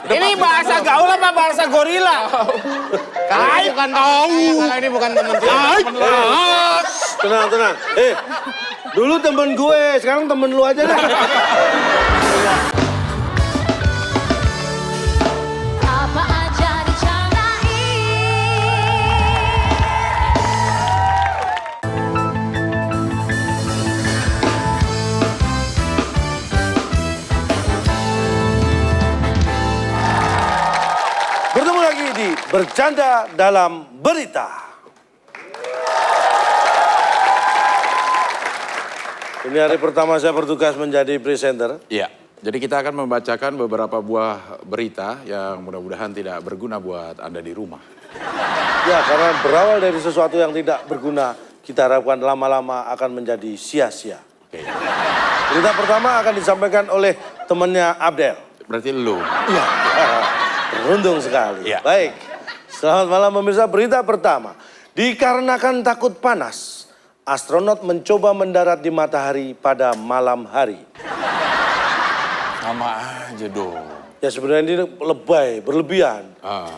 Ini bahasa gaul apa bahasa gorila? Kalau ini bukan temen saya. Tenang. Dulu temen gue, sekarang temen lu aja deh. Apa aja dicarain. Bertemu lagi di Bercanda Dalam Berita. Ini hari pertama saya bertugas menjadi presenter. Iya, jadi kita akan membacakan beberapa buah berita yang mudah-mudahan tidak berguna buat Anda di rumah. Ya, karena berawal dari sesuatu yang tidak berguna, kita harapkan lama-lama akan menjadi sia-sia. Oke, Berita pertama akan disampaikan oleh temannya Abdel. berarti lu. Iya, beruntung sekali. Iya. Baik, selamat malam pemirsa. Berita pertama, dikarenakan takut panas, astronot mencoba mendarat di matahari pada malam hari. Sama aja dong. Ya sebenarnya ini lebay, berlebihan.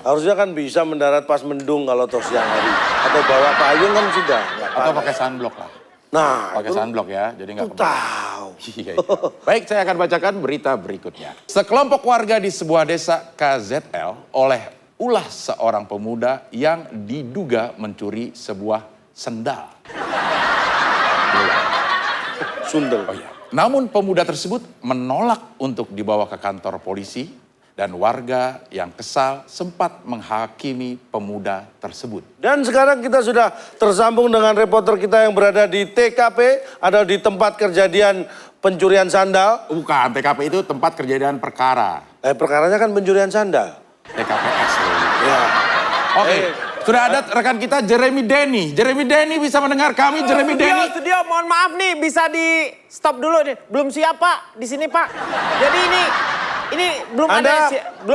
Harusnya kan bisa mendarat pas mendung kalau toh siang hari. Atau bawa payung kan sudah. nggak Atau panas. pakai sunblock lah. Nah, Pakai itu sunblock ya, jadi nggak aku tahu. Iya. Baik, saya akan bacakan berita berikutnya. Sekelompok warga di sebuah desa KZL oleh ulah seorang pemuda yang diduga mencuri sebuah sendal. Sundel. Oh iya. Namun pemuda tersebut menolak untuk dibawa ke kantor polisi dan warga yang kesal sempat menghakimi pemuda tersebut. Dan sekarang kita sudah tersambung dengan reporter kita yang berada di TKP, ada di tempat kejadian pencurian sandal. Bukan, TKP itu tempat kejadian perkara. Perkaranya kan pencurian sandal. TKPX. Ya. Oke, sudah ada rekan kita Jeremy Denny. Jeremy Denny bisa mendengar kami, Jeremy Denny. Studio, mohon maaf nih, bisa di stop dulu nih. Belum siap Pak, di sini Pak. Jadi ini belum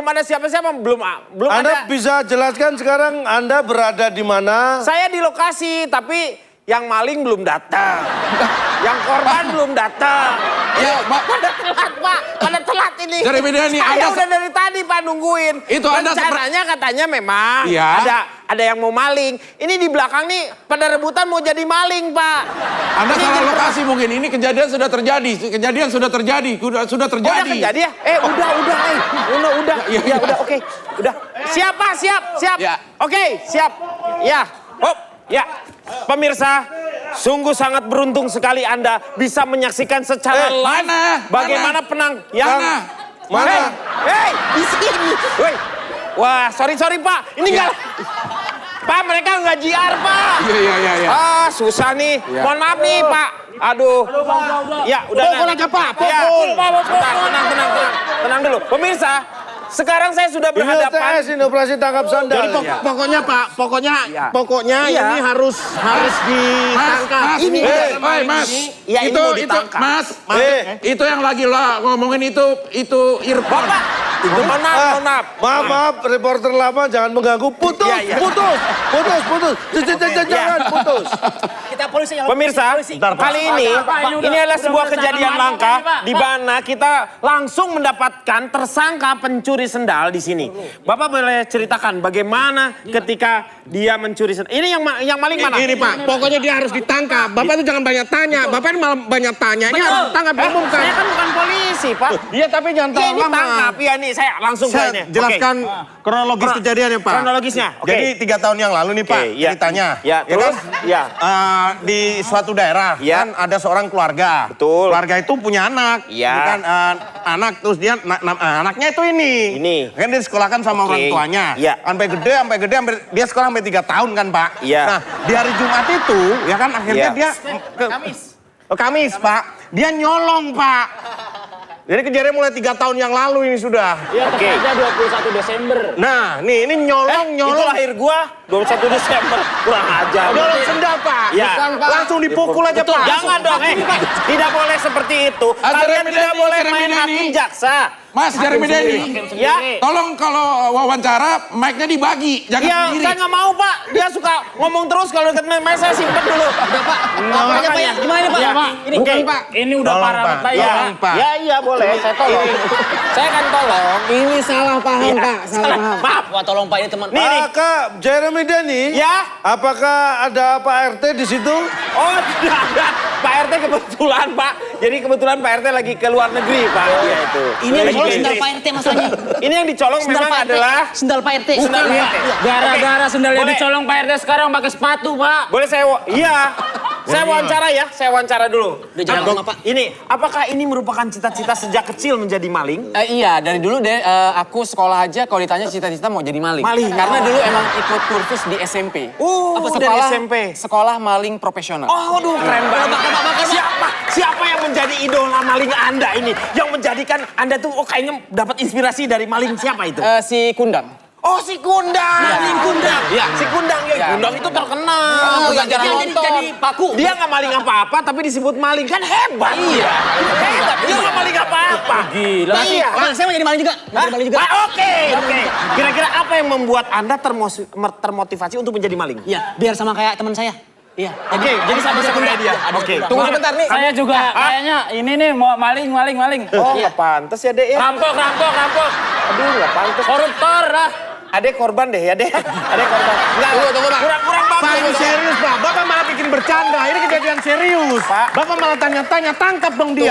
ada siapa-siapa, belum Anda ada. bisa jelaskan sekarang Anda berada di mana? Saya di lokasi, tapi yang maling belum datang. Yang korban belum datang. Ya, Pada telat Pak, pada telat ini. Jeremy Denny, Saya Anda udah dari tadi Pak nungguin. Itu Anda rencananya katanya memang Iya. ada yang mau maling. Ini di belakang nih pada rebutan mau jadi maling Pak. Anda Ini salah di- lokasi mungkin. Ini kejadian sudah terjadi. Kejadian sudah terjadi. Sudah Oh, terjadi. udah kejadian? Udah. Iya. Ya udah, oke. Udah. Siap Pak, siap. Ya. Oke, siap. Ya. Hop. Ya. Pemirsa, sungguh sangat beruntung sekali Anda bisa menyaksikan secara live mana? bagaimana Mana? Mana? Hei, di sini. Woi. Wah, sorry Pak. Ini enggak. Pak, mereka nggak JR, Pak. Iya. Ah, susah nih. Iya. Mohon maaf nih, Pak. Aduh. Ya, udah. Pukul aja, Pak, pukul. Ya. Tenang dulu. Pemirsa, sekarang saya sudah Ini berhadapan. OTS, ini operasi tangkap sandal. Jadi pokoknya Pak, pokoknya Iya. ini harus ditangkap. Ini. Mas. Ya, ini itu, mau itu, ditangkap. Mas. Eh. Itu yang lagi lo ngomongin itu Irfan. Bapak, mohon maaf. Maaf, reporter lama jangan mengganggu. Putus. Iya. Jangan putus. Pemirsa, kali ini adalah sebuah kejadian langka di mana kita langsung mendapatkan tersangka pencuri sendal di sini. Bapak boleh ceritakan bagaimana ketika dia mencuri sendal? Ini yang maling mana? Ini Pak, pokoknya dia harus ditangkap. Bapak itu jangan banyak tanya. Bapak ini malah banyak tanya. Ini harus ditangkap, diumumkan. Saya kan bukan polisi, Pak. Iya, tapi jangan Ya, terlalu ini lama. tangkap. Iya nih, saya langsung ke Saya ini. jelaskan kronologis kejadiannya, Pak. Kronologisnya, oke. Jadi 3 tahun yang lalu nih, Pak, Oke, iya. ceritanya. Ya, terus? kan? Ya. Di suatu daerah Ya. kan ada seorang keluarga. Betul. Keluarga itu punya anak. Ya. Bukan anak, terus dia anaknya itu ini. Ini. Kan dia sekolahkan sama Oke. orang tuanya. Ya. Sampai gede, dia sekolah sampai 3 tahun kan, Pak. Iya. Nah, di hari Jumat itu, ya kan akhirnya Iya. dia Kamis, Pak. Dia nyolong, Pak. Jadi kejadian mulai 3 tahun yang lalu ini sudah. Oke. 21 Desember. Nah, nih ini nyolong. Itu lahir gua 21 Desember. Kurang ajar. Nyolong sendal, Pak. Ya. Bukan, Pak. Langsung dipukul aja, Pak. Jangan dong, tidak boleh seperti itu. Kalian Jeremy tidak Denny, boleh Jeremy main Denny. hakim jaksa. Mas Jeremy Denny, Ya. tolong kalau wawancara mic-nya dibagi, jangan Ya, sendiri. saya nggak mau Pak. Dia suka ngomong terus kalau deket mic saya simpen dulu. Udah Pak. Makanya Pak ya. Gimana Pak? Ya, Pak. Ini Bukan, Pak. Ini udah Tolong, parah Pak. Pak. Ya, Tolong, Pak. ya iya boleh. Saya tolong. Saya akan tolong. Ini salah paham Pak, salah paham. Maaf. Wah tolong Pak ini teman. Nih. Kak Jeremy Denny. Ya. Apakah ada Pak RT di situ? Oh tidak ada. Pak RT kebetulan Pak. Jadi kebetulan Pak RT lagi ke luar negeri Pak. Iya itu. Ini yang Lagi dicolong ke sendal Inggris. Pak RT masalahnya. Ini yang dicolong Sendal memang Pak RT. adalah Sendal Pak RT. Sendal Pak RT. Gara-gara sendalnya Boleh. dicolong Pak RT sekarang pakai sepatu Pak. Boleh iya. Saya wawancara ya, saya wawancara dulu. Udah jangan lama, Pak. Ini, apakah ini merupakan cita-cita sejak kecil menjadi maling? Iya, dari dulu aku sekolah aja kalau ditanya cita-cita mau jadi maling. Maling. Karena dulu emang ikut kursus di SMP. Dari SMP. Sekolah maling profesional. Oh, aduh keren banget. Siapa yang menjadi idola maling Anda ini? Yang menjadikan Anda tuh kayaknya dapat inspirasi dari maling siapa itu? Si Kundang. Oh, si Kundang. Maling Kundang. Iya. Si Kundang ya. Iya. Kundang itu terkenal. Udah jarang nonton. Jadi paku. Dia nggak maling apa-apa tapi disebut maling. Kan hebat. Iya. Hebat. Dia nggak maling apa-apa. Gila. Iya. Pak, saya mau jadi maling juga. Mau jadi maling juga. Ah, Oke. Kira-kira apa yang membuat Anda termotivasi untuk menjadi maling? Iya, biar sama kayak teman saya. Iya. Oke, jadi sama seperti dia. Oke. Tunggu sebentar nih. Saya juga kayaknya ini nih mau maling. Oh, nggak pantas ya, Dek ya. Rampok. Aduh, nggak pantas. Koruptor dah. Adek korban deh ya, Dek. Adek korban. Enggak, Tunggu, Pak. kurang Pak, bagus. ini serius, Pak. Bapak malah bikin bercanda. Ini kejadian serius. Pak. Bapak malah tanya-tanya, tangkap dong dia.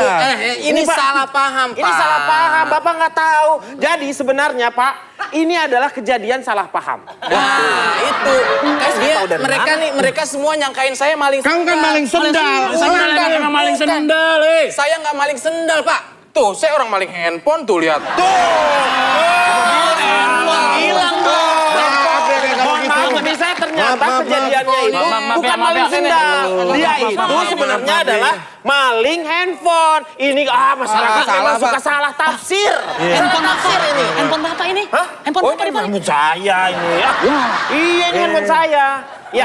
Ini Pak, salah paham, Pak. Ini salah paham, Bapak nggak tahu. Jadi sebenarnya, Pak, ini adalah kejadian salah paham. Nah, itu. Mereka semua nyangkain saya maling Kamu kan maling sendal. Sendal emang maling sendal, Saya nggak maling sendal, Pak. Tuh, saya orang maling handphone tuh, lihat. Hilang dong. Mohon maaf, tapi saya ternyata kejadiannya itu Maaf, bukan ya, maling maaf, ya. sendal. Dia itu sebenarnya adalah maling handphone. Ini masyarakat memang Pak. suka salah tafsir. Handphone tafsir ini. Handphone Bapak ini? Hah? Handphone Oh, Bapak di ini mana? handphone saya ini ya. Iya, ini handphone saya. Ya,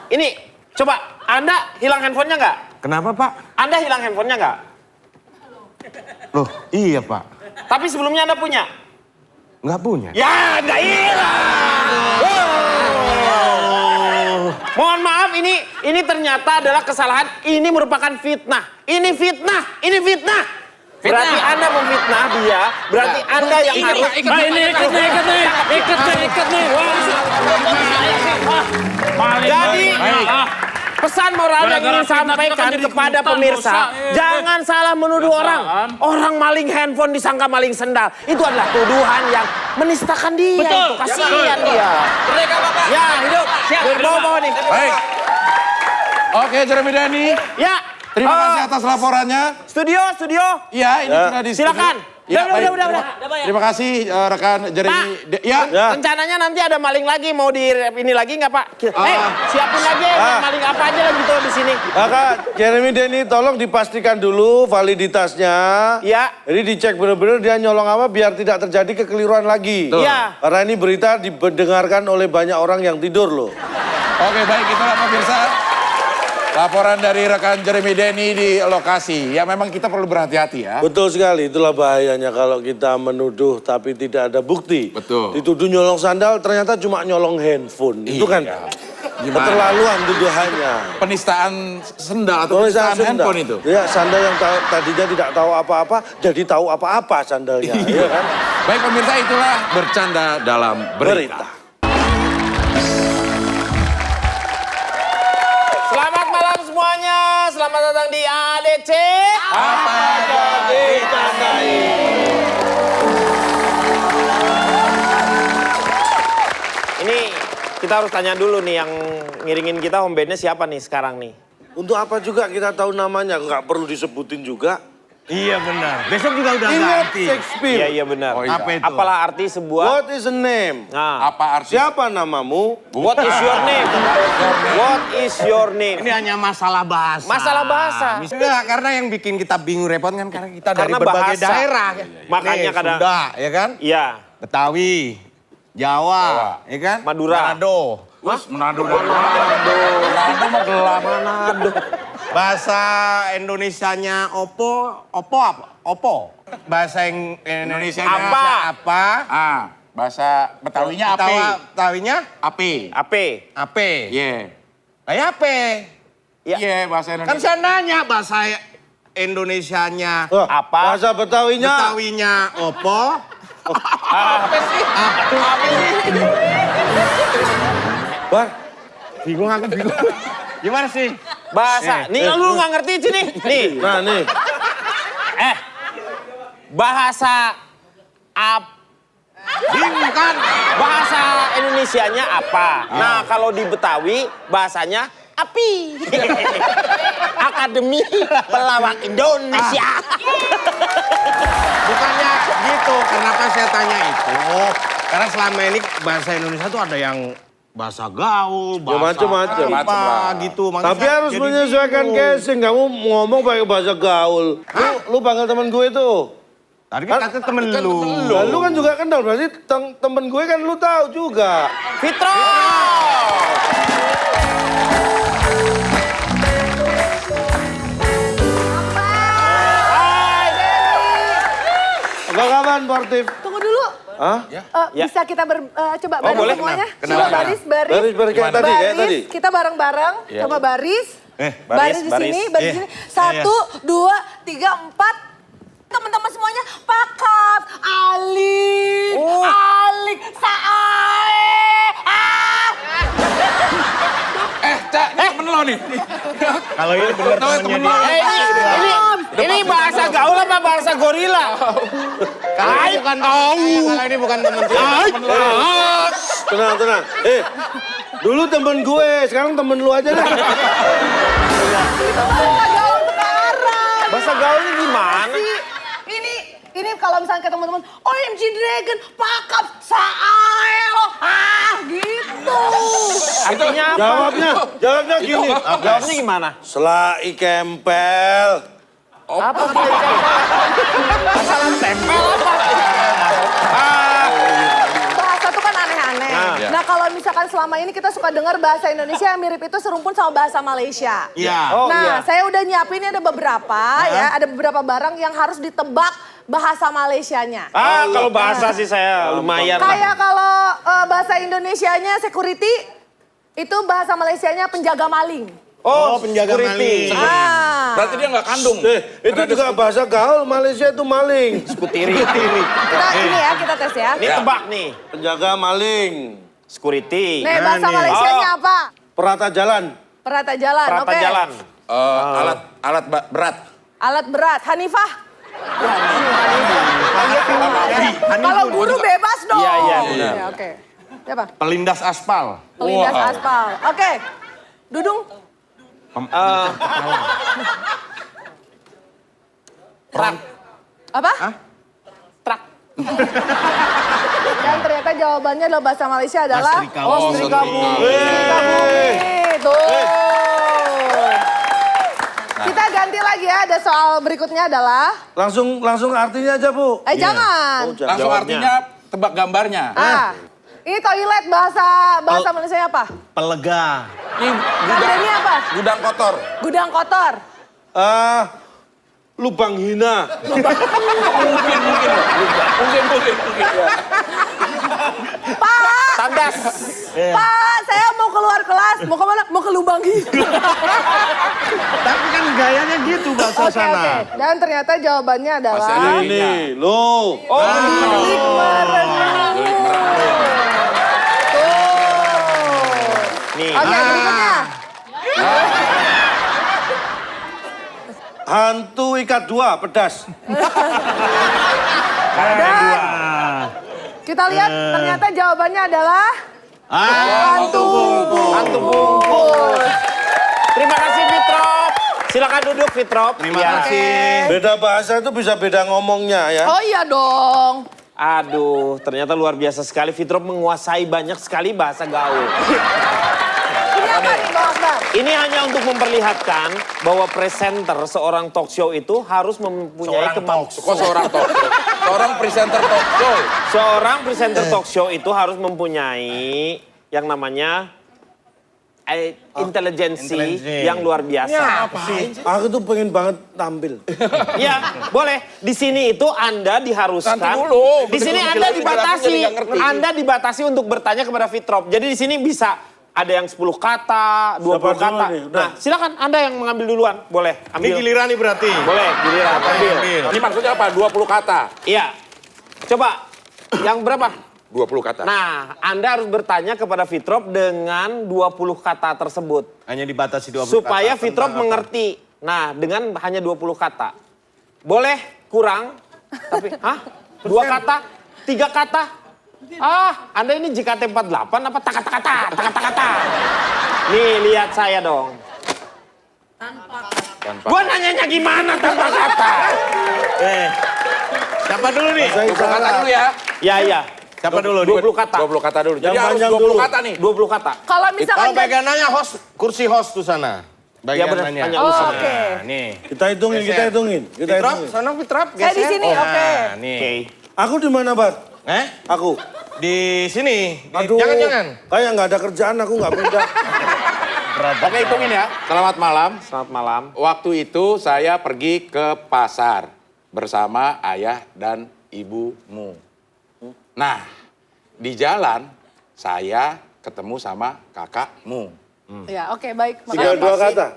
ini coba Anda hilang handphonenya nggak? Kenapa, Pak? Anda hilang handphonenya nggak? Loh, iya, Pak. Tapi sebelumnya Anda punya? Nggak punya. Ya, nggak hilang. Mohon maaf, ini ternyata adalah kesalahan. Ini merupakan fitnah. Ini fitnah. Berarti Anda memfitnah dia. Berarti Anda yang harus. Ikat nih. Wah. Maling. Jadi, pesan moral yang ingin Gara-gara fitnah sampaikan kita kan jadi kepada kejutan, pemirsa, dosa. jangan salah menuduh orang. Orang maling handphone disangka maling sendal. Itu adalah tuduhan yang menistakan dia. Betul. Itu kasihan dia. Mereka, Bapak. Ya, hidup. Bawa nih. Baik. Oke, Jeremy Denny. Ya. Terima kasih atas laporannya. Studio. Iya, ini sudah di studio. Silakan. Ya, Udah. baik. Terima kasih rekan Jeremy. Ya. Rencananya nanti ada maling lagi, mau di ini lagi nggak Pak? Siapin lagi maling apa aja lagi tuh di sini. Kak Jeremy Denny, tolong dipastikan dulu validitasnya. Ya. Jadi dicek benar-benar dia nyolong apa biar tidak terjadi kekeliruan lagi. Iya. Karena ini berita didengarkan oleh banyak orang yang tidur loh. Oke, baik, itulah pemirsa. Laporan dari rekan Jeremy Denny di lokasi. Ya memang kita perlu berhati-hati ya. Betul sekali, itulah bahayanya kalau kita menuduh tapi tidak ada bukti. Betul. Dituduh nyolong sandal ternyata cuma nyolong handphone. Itu kan keterlaluan tuduhannya. Penistaan sendal atau penistaan handphone itu. Ya, sandal yang tadinya tidak tahu apa-apa jadi tahu apa-apa sandalnya. Iya kan? Baik pemirsa, itulah bercanda dalam berita. Selamat malam semuanya. Selamat datang di ADC. Apa jadi tandai? Ini kita harus tanya dulu nih yang ngiringin kita home bandnya siapa nih sekarang nih? Untuk apa juga kita tahu namanya, nggak perlu disebutin juga. Iya, benar. Besok juga udah Ingat ganti. Shakespeare. Iya benar. Oh, iya. Apa itu? Apalah arti sebuah? What is a name? Nah, Apa arti? Siapa namamu? what is your name? What is your name? Ini hanya masalah bahasa. Masalah bahasa. Enggak, karena yang bikin kita bingung repot kan karena kita dari Karena berbagai bahasa. daerah. Makanya Nih, kadang- Sunda, ya kan? Iya. Betawi, Jawa, ya kan? Madura. Manado. Manado mah gelap. Bahasa Indonesianya Oppo apa? Oppo. Bahasa Indonesia Apa? apa? Ah, bahasa Betawinya ape. Tawinya? Ape. Ape. Iya. Kayak ape. Iya, bahasa Kan Indonesia. saya nanya bahasa Indonesianya. Wah, Apa? Bahasa Betawinya. Betawinya opo? Bar, Bingung aku bingung. Gimana sih? Bahasa. Nih lu nggak ngerti sini. Nih. nah nih. Bahasa Bingung kan? bahasa Indonesianya apa? Nah, kalau di Betawi bahasanya api. Akademi Pelawak Indonesia. Bukannya gitu. Kenapa saya tanya itu? Karena selama ini bahasa Indonesia tuh ada yang bahasa gaul, bahasa macem-macem. apa gitu. Makanya Tapi saya harus jadi menyesuaikan bingung. casing. Kamu ngomong pakai bahasa gaul. Lu panggil teman gue itu. Tadi kan kata temen lu. Lah, lu kan juga kenal. Berarti temen gue kan lu tahu juga. Fitro. Apa kabar, Portif? Tunggu dulu. Hah? Bisa kita coba baris boleh. semuanya? Kenapa? Coba baris. Baris kayak tadi, kayak tadi. Kita bareng-bareng. Coba baris. baris, di baris. sini, baris di sini. 1, 2, 3, 4. Teman-teman semuanya, Pakap, Alik, Alik, Sae, Cak, temen lo nih. Kalau ini bener temennya dia. Ini bahasa gaul apa bahasa gorila? Kalau ini bukan kalau ini bukan temen saya. Tenang, tenang. Dulu temen gue, sekarang temen lu aja deh. gaul sekarang. Bahasa gaulnya gimana? Ini kalau misalnya ke teman-teman, OMG Dragon, Pakap, Sae, gitu. Artinya apa? Jawabnya gini. Jawabnya gimana? Selai kempel. Apa masalah tempel apa? Bahasa tuh kan aneh-aneh. Nah kalau misalkan selama ini kita suka dengar bahasa Indonesia yang mirip itu serumpun sama bahasa Malaysia. Iya. Nah saya udah nyiapin ada beberapa ya, ada beberapa barang yang harus ditebak bahasa Malaysianya. Kalau bahasa sih saya lumayan lah. Kayak kalau bahasa Indonesianya security, itu bahasa Malaysianya penjaga maling. Oh, penjaga security. maling. Berarti dia nggak kandung. Itu juga bahasa gaul, Malaysia itu maling. Skutiri. Kita ini ya, kita tes ya. Ini tebak nih. Penjaga maling. Security. Nih bahasa Malaysianya apa? Perata jalan. Perata jalan, oke. Perata jalan. Alat berat. Alat berat, Hanifah. Kalau guru bebas dong. Iya, iya, benar. Ya, oke. Siapa? Pelindas aspal. Pelindas aspal. Oke. Dudung. Truk. Apa? Truk. Dan ternyata jawabannya adalah bahasa Malaysia adalah Setrika bumi. Setrika bumi. Tuh. Kita ganti lagi ya, ada soal berikutnya adalah Langsung artinya aja, Bu. jangan. Langsung Jawabnya. artinya tebak gambarnya. Ini toilet bahasa Malaysia apa? Pelega. Kandangnya apa? Gudang kotor. Gudang kotor. Lubang hina. Mungkin. Pak, Tandas. Pak, saya mau keluar kelas. Mau kemana? Mau ke lubang hina. Tapi kan gayanya gitu bahasa Oke, sana. oke. Dan ternyata jawabannya adalah Ini, lo. bilik merenung. Tuh. Nih. Oke, berikutnya. Hantu ikat dua, pedas. Dan kita lihat ternyata jawabannya adalah hantu bungkus. Terima kasih Fitrop. Silakan duduk Fitrop. Terima Ya. kasih. Beda bahasa itu bisa beda ngomongnya ya. Oh iya dong. Aduh, ternyata luar biasa sekali. Fitrop menguasai banyak sekali bahasa gaul. Ini apa nih Bang Akbar? Ini hanya untuk memperlihatkan bahwa presenter seorang talk show itu harus mempunyai kemampuan. Kok seorang talk show? Seorang presenter talk show. Seorang presenter talk show itu harus mempunyai yang namanya intelijensi Intelijensi. yang luar biasa. Aku tuh pengen banget tampil. Ya, boleh. Di sini itu Anda diharuskan. Nanti dulu. Di sini Betul-betul Anda jelasin, dibatasi. jadi nggak ngerti. Anda dibatasi untuk bertanya kepada Fitrop. Jadi di sini bisa ada yang 10 kata, 20 Siapa dulu kata. nih? Udah. Nah, silakan Anda yang mengambil duluan. Boleh. Ini Ambil. giliran nih berarti. Boleh, giliran. Ambil. Ini maksudnya apa? 20 kata. Iya. Coba. Yang berapa? 20 kata. Nah, Anda harus bertanya kepada Fitrop dengan 20 kata tersebut. Hanya dibatasi 20 Supaya kata. Fitrop Tentang apa? mengerti. Nah, dengan hanya 20 kata. Boleh kurang, tapi 2 kata, 3 kata. Anda ini JKT48 apa taka-taka-kata. Nih, lihat saya dong. Gua nanyanya gimana tanpa kata? Siapa dulu nih? 20 kata dulu ya. Ya. Siapa dulu? 20 kata. 20 kata dulu. Jadi Yang harus panjang 20 dulu. kata nih. 20 kata. Kalau misalkan Kalau bagian nanya host, kursi host tuh sana. Ya Bagian benar, nanya. tanya Oh, lu. oke. Nah, nih. Kita hitungin, kita hitungin. Kita Fitrop, hitungin. sana Fitrop. Saya di geser. sini, oke. Nah, nih. Oke. Aku di mana, Bar? Aku. Di sini. Aduh. Jangan. Kayak nggak ada kerjaan, aku nggak pindah. Oke, hitungin ya. Selamat malam. Selamat malam. Waktu itu saya pergi ke pasar bersama ayah dan ibumu. Nah, di jalan saya ketemu sama kakakmu. Ya, oke, baik. Tinggal Makasih. 2 kata.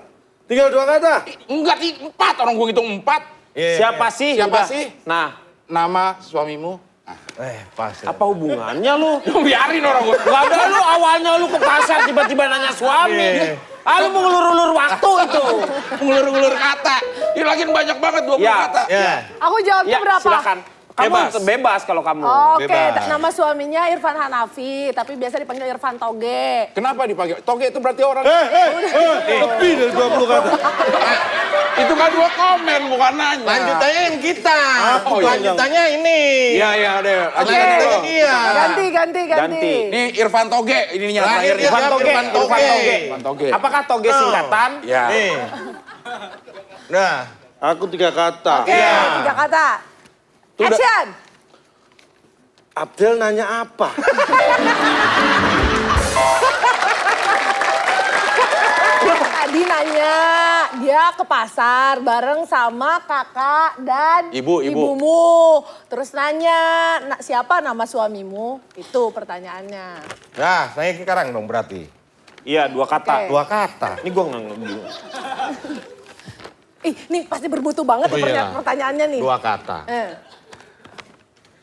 Tinggal 2 kata. Enggak, 4. Orang gue ngitung 4. Siapa sih? Siapa Udah. sih? Nah, Nama suamimu? Pas. Ya. apa hubungannya lu? Biarin orang gue. Gak ada lu awalnya lu ke pasar tiba-tiba nanya suami. Lu mau ngulur-ulur waktu itu. Ngulur-ngulur kata. Ini lagi banyak banget 20 Ya. kata. Ya. Aku jawabnya Ya, berapa? silakan. Kamu Bebas. bebas kalau kamu. Oke, Bebas. nama suaminya Irfan Hanafi, tapi biasa dipanggil Irfan Toge. Kenapa dipanggil? Toge itu berarti orang. Lebih dari 20 kata. Itu kan dua komen, bukan nanya. Lanjutannya yang kita. Oh, iya. Lanjutannya ini. Iya, iya, udah. Lanjutannya dia. Ganti. Ini Irfan Toge, ininya Lahir terakhirnya. Irfan Toge. Irfan Toge. Irfan Toge. Apakah Toge singkatan? Ya. Nih. Nah. Aku 3 kata. Oke, 3 kata. Action! Abdel nanya apa? Tadi nanya, dia ke pasar bareng sama kakak dan Ibu. ibumu. Terus nanya, siapa nama suamimu? Itu pertanyaannya. Nah, saya sekarang dong berarti. Iya, 2 kata. Oke. 2 kata. Ini gua nggak ngerti. Ih, nih pasti bermutu banget Oh, iya. pertanyaannya nih. 2 kata.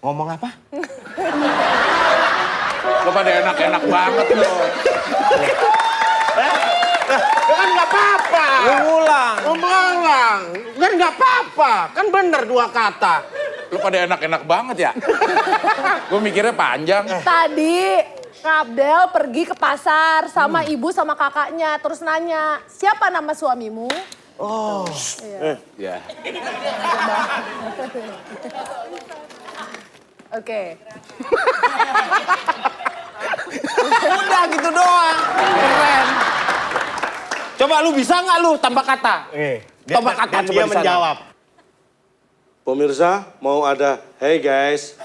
Ngomong apa? Lo pada enak-enak banget lo. Kan nggak apa-apa. Lu ngulang. Ngulang. Kan nggak apa-apa. Kan bener 2 kata. Lo pada enak-enak banget ya. Gue mikirnya panjang. Tadi Kak Abdel pergi ke pasar sama ibu sama kakaknya. Terus nanya, siapa nama suamimu? Ya. Oke. Udah gitu doang. Keren. Coba lu bisa nggak lu tambah kata? Tambah kata Dan coba dia di sana. menjawab. Pemirsa, mau ada, hey guys.